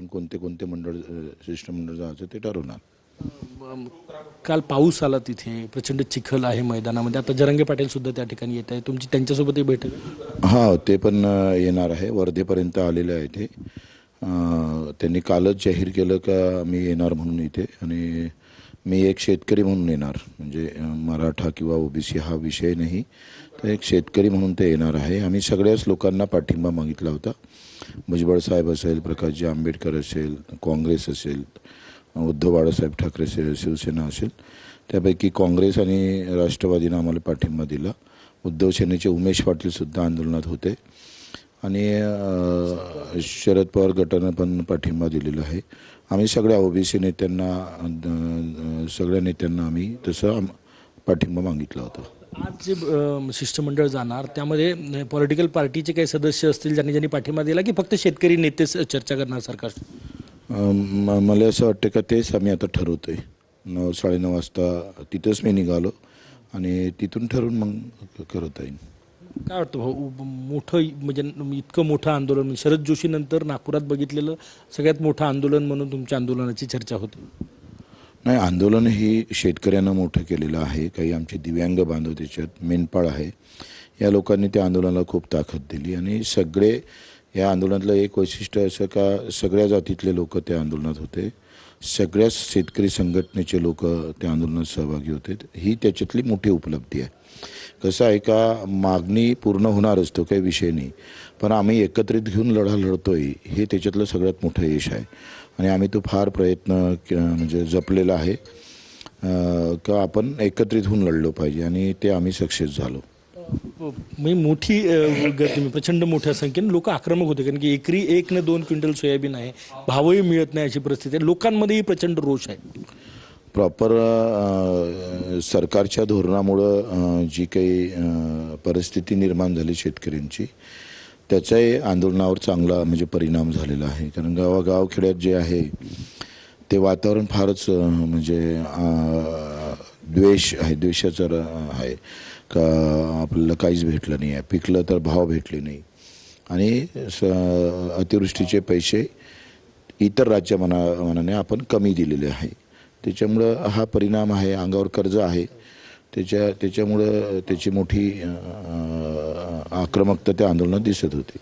अजून कोणते कोणते मंडळ शिष्टमंडळ जायचं ते ठरवणार. काल पाऊस आला, तिथे प्रचंड चिखल आहे मैदानामध्ये. आता जरांगे पाटील सुद्धा त्या ठिकाणी येत आहे, तुमची त्यांच्यासोबतही बैठक आहे? हां, ते पण येणार आहे. वर्धेपर्यंत आलेले आहे ते. त्यांनी कालच जाहीर केलं का मी येणार म्हणून इथे, आणि मी एक शेतकरी म्हणून येणार. म्हणजे मराठा किंवा ओबीसी हा विषय नाही, तर एक शेतकरी म्हणून ते येणार आहे. आम्ही सगळ्याच लोकांना पाठिंबा मागितला होता. भुजबळ साहेब असेल, प्रकाशजी आंबेडकर असेल, काँग्रेस असेल, उद्धव बाळासाहेब ठाकरे शिवसेना असेल. त्यापैकी काँग्रेस आणि राष्ट्रवादीनं आम्हाला पाठिंबा दिला. उद्धव सेनेचे उमेश पाटीलसुद्धा आंदोलनात होते, आणि शरद पवार गटानं पण पाठिंबा दिलेला आहे. आम्ही सगळ्या ओबीसी नेत्यांना, सगळ्या नेत्यांना आम्ही तसं पाठिंबा मागितला होता. आज जे शिष्टमंडळ जाणार त्यामध्ये पॉलिटिकल पार्टीचे काही सदस्य असतील ज्यांनी ज्यांनी पाठिंबा दिला, की फक्त शेतकरी नेतेच चर्चा करणार सरकार? मला असं वाटतं का तेच आम्ही आता ठरवतो आहे. 9-9:30 वाजता तिथंच मी निघालो, आणि तिथून ठरवून मग करत आहे. काय वाटतं भाऊ, मोठं म्हणजे इतकं मोठं आंदोलन, शरद जोशी नंतर नागपुरात बघितलेलं सगळ्यात मोठं आंदोलन म्हणून तुमच्या आंदोलनाची चर्चा होती? नाही, आंदोलन ही शेतकऱ्यांना मोठं केलेलं आहे. काही आमचे दिव्यांग बांधव त्याच्यात मेंढपाळ आहे, या लोकांनी त्या आंदोलनाला खूप ताकद दिली. आणि सगळे या आंदोलनातलं एक वैशिष्ट्य असं का सगळ्या जातीतले लोक त्या आंदोलनात होते, सगळ्याच शेतकरी संघटनेचे लोक त्या आंदोलनात सहभागी होते. ही त्याच्यातली मोठी उपलब्धी आहे. कसं आहे का, मागणी पूर्ण होणारच, तो काही विषय नाही, पण आम्ही एकत्रित घेऊन लढा लढतोय हे त्याच्यातलं सगळ्यात मोठं यश आहे. आणि आम्ही तो फार प्रयत्न म्हणजे जपलेला आहे का आपण एकत्रित होऊन लढलो पाहिजे, आणि ते आम्ही सक्सेस झालो. म्हणजे मोठी गर्दी, प्रचंड मोठ्या संख्येने लोक आक्रमक होते, कारण की एकरी 1 न 2 क्विंटल सोयाबीन आहे, भावही मिळत नाही अशी परिस्थिती आहे. लोकांमध्येही प्रचंड रोष आहे. प्रॉपर सरकारच्या धोरणामुळं जी काही परिस्थिती निर्माण झाली शेतकऱ्यांची, त्याचाही आंदोलनावर चांगला म्हणजे परिणाम झालेला आहे. कारण गावाखेड्यात जे आहे ते वातावरण फारच म्हणजे द्वेष आहे, द्वेषाचं आहे का आपल्याला काहीच भेटलं नाही आहे, पिकलं तर भाव भेटले नाही, आणि अतिवृष्टीचे पैसे इतर राज्यामानाने आपण कमी दिलेले आहे. त्याच्यामुळं हा परिणाम आहे. अंगावर कर्ज आहे, त्याच्यामुळं त्याची मोठी आक्रमकता त्या आंदोलनात दिसत होती.